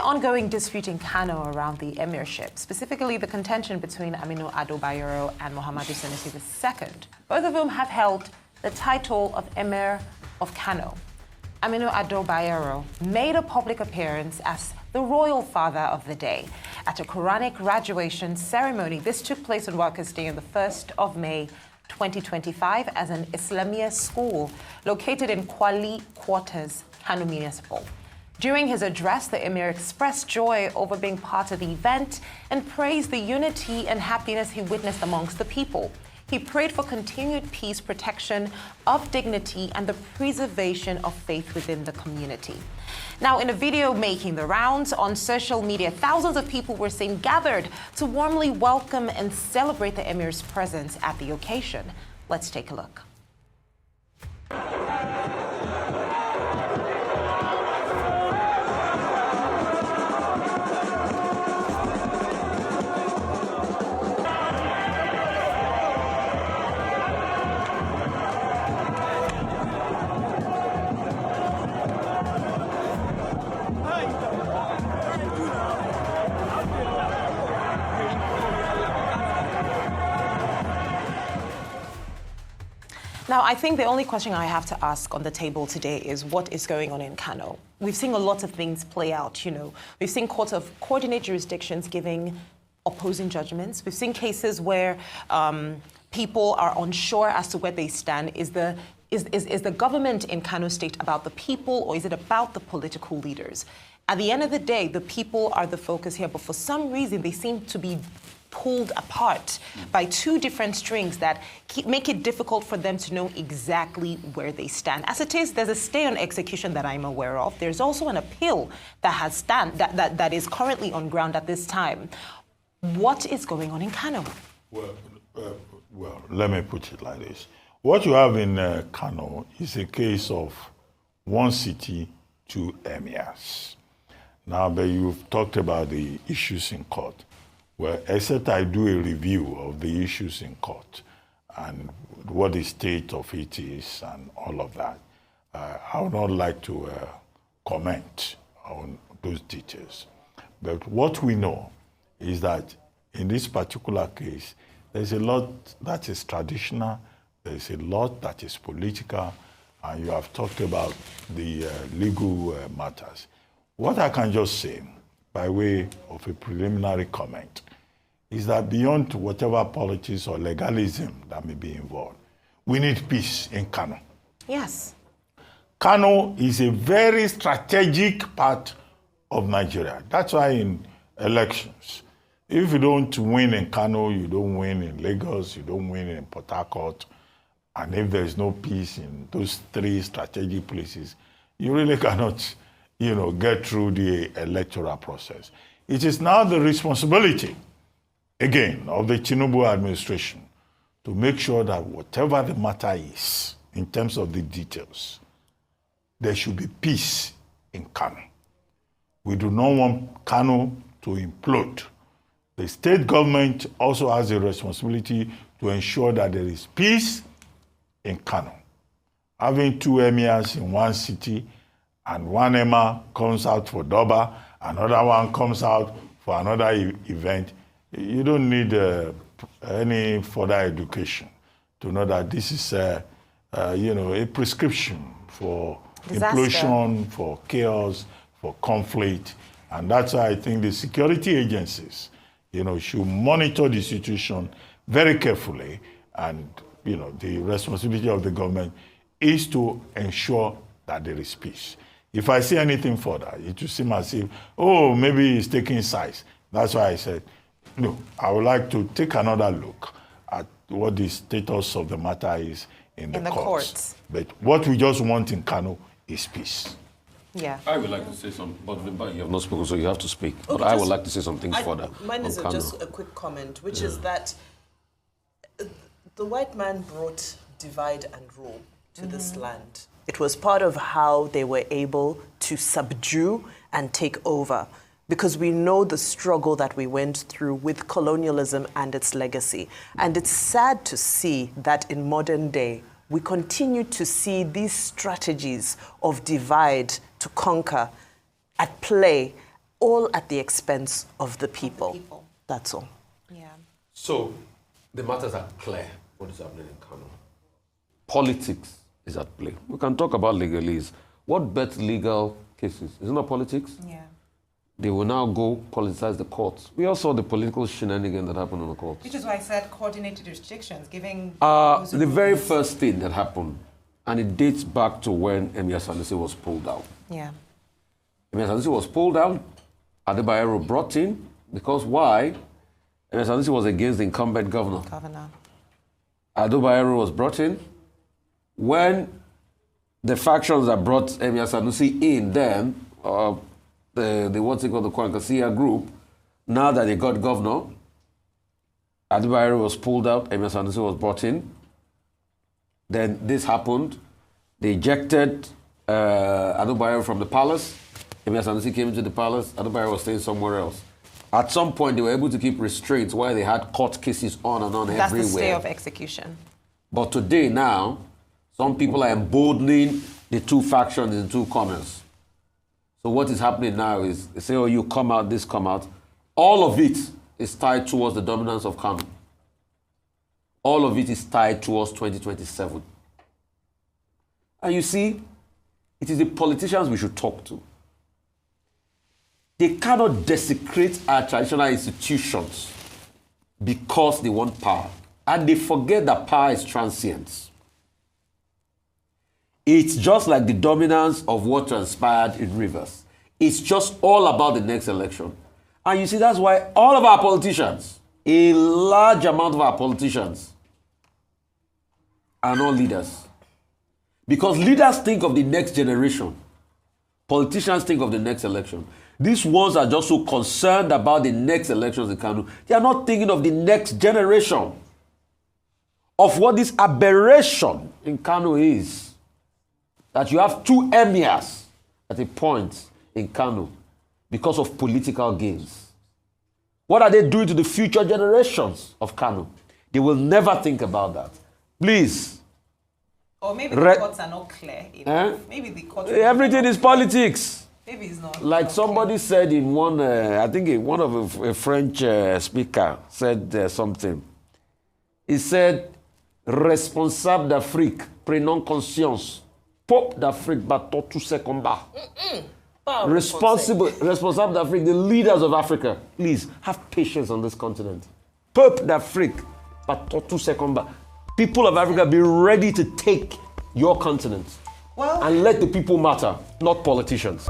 ongoing dispute in Kano around the emirship, specifically the contention between Aminu Ado Bayero and Muhammadu Sanusi II, both of whom have held the title of Emir of Kano. Aminu Ado Bayero made a public appearance as the royal father of the day at a Quranic graduation ceremony. This took place on Workers' Day on the 1st of May 2025 as an Islamia school located in Kwali Quarters, Kano Municipal. During his address, the Emir expressed joy over being part of the event and praised the unity and happiness he witnessed amongst the people. He prayed for continued peace, protection of dignity, and the preservation of faith within the community. Now, in a video making the rounds on social media, thousands of people were seen gathered to warmly welcome and celebrate the Emir's presence at the occasion. Let's take a look. Now, I think the only question I have to ask on the table today is what is going on in Kano? We've seen a lot of things play out, We've seen courts of coordinate jurisdictions giving opposing judgments. We've seen cases where people are unsure as to where they stand. Is the government in Kano State about the people, or is it about the political leaders? At the end of the day, the people are the focus here, but for some reason, they seem to be pulled apart by two different strings that make it difficult for them to know exactly where they stand. As it is, there's a stay on execution that I'm aware of. There's also an appeal that is currently on ground at this time. What is going on in Kano? Well, let me put it like this. What you have in Kano is a case of one city, two emirs. Now, but you've talked about the issues in court. Well, except I do a review of the issues in court and what the state of it is and all of that, I would not like to comment on those details. But what we know is that in this particular case, there's a lot that is traditional, there's a lot that is political, and you have talked about the legal matters. What I can just say, by way of a preliminary comment, is that beyond whatever politics or legalism that may be involved, we need peace in Kano. Yes. Kano is a very strategic part of Nigeria. That's why in elections, if you don't win in Kano, you don't win in Lagos, you don't win in Port Harcourt, and if there's no peace in those three strategic places, you really cannot get through the electoral process. It is now the responsibility, again, of the Tinubu administration to make sure that whatever the matter is, in terms of the details, there should be peace in Kano. We do not want Kano to implode. The state government also has a responsibility to ensure that there is peace in Kano. Having two emirs in one city and one emir comes out for Doba, another one comes out for another event, you don't need any further education to know that this is a prescription for implosion, for chaos, for conflict. And that's why I think the security agencies, should monitor the situation very carefully. And, the responsibility of the government is to ensure that there is peace. If I see anything further, it will seem as if, maybe he's taking sides. That's why I said, no, I would like to take another look at what the status of the matter is in the courts. But what we just want in Kano is peace. Yeah. I would like to say something, but you have not spoken, so you have to speak. Okay, but I would like to say some things further. Mine is just a quick comment, which is that the white man brought divide and rule to this land. It was part of how they were able to subdue and take over, because we know the struggle that we went through with colonialism and its legacy. And it's sad to see that in modern day, we continue to see these strategies of divide to conquer at play all at the expense of the people. That's all. Yeah. So, the matters are clear. What is happening in Kano? Politics is at play. We can talk about legalese. What bets legal cases? Isn't that politics? Yeah. They will now go politicize the courts. We all saw the political shenanigan that happened on the courts. Which is why I said coordinated restrictions, giving... The very first thing that happened, and it dates back to when Emir Sanusi was pulled out. Yeah. Emir Sanusi was pulled out, Ado Bayero brought in, because why? Emir Sanusi was against the incumbent governor. Ado Bayero was brought in. When the factions that brought Emir Sanusi in then, the what's it called, the Quranic group, now that they got governor, Ado Bayero was pulled out, Emir Sanusi was brought in. Then this happened. They ejected Ado Bayero from the palace. Emir Sanusi came into the palace. Ado Bayero was staying somewhere else. At some point, they were able to keep restraints while they had court cases on and on everywhere. That's the stay of execution. But today now, some people are emboldening the two factions in two corners. So what is happening now is they say, oh, you come out, this come out. All of it is tied towards the dominance of Kano. All of it is tied towards 2027. And you see, it is the politicians we should talk to. They cannot desecrate our traditional institutions because they want power. And they forget that power is transient. It's just like the dominance of what transpired in Rivers. It's just all about the next election. And you see, that's why all of our politicians, a large amount of our politicians, are not leaders. Because leaders think of the next generation. Politicians think of the next election. These ones are just so concerned about the next elections in Kano. They are not thinking of the next generation, of what this aberration in Kano is. That you have two emirs at a point in Kano because of political gains. What are they doing to the future generations of Kano? They will never think about that. Please. Or maybe the courts are not clear enough. Maybe the courts... Everything is politics. Maybe it's not. Like somebody said in one, I think one of a French speaker said something. He said, responsable d'Afrique, prenons conscience. Peuple d'Afrique battant tous ses combats. Responsable d'Afrique, the leaders of Africa, please have patience on this continent. Peuple d'Afrique battant tous ses combats. People of Africa, be ready to take your continent. And let the people matter, not politicians.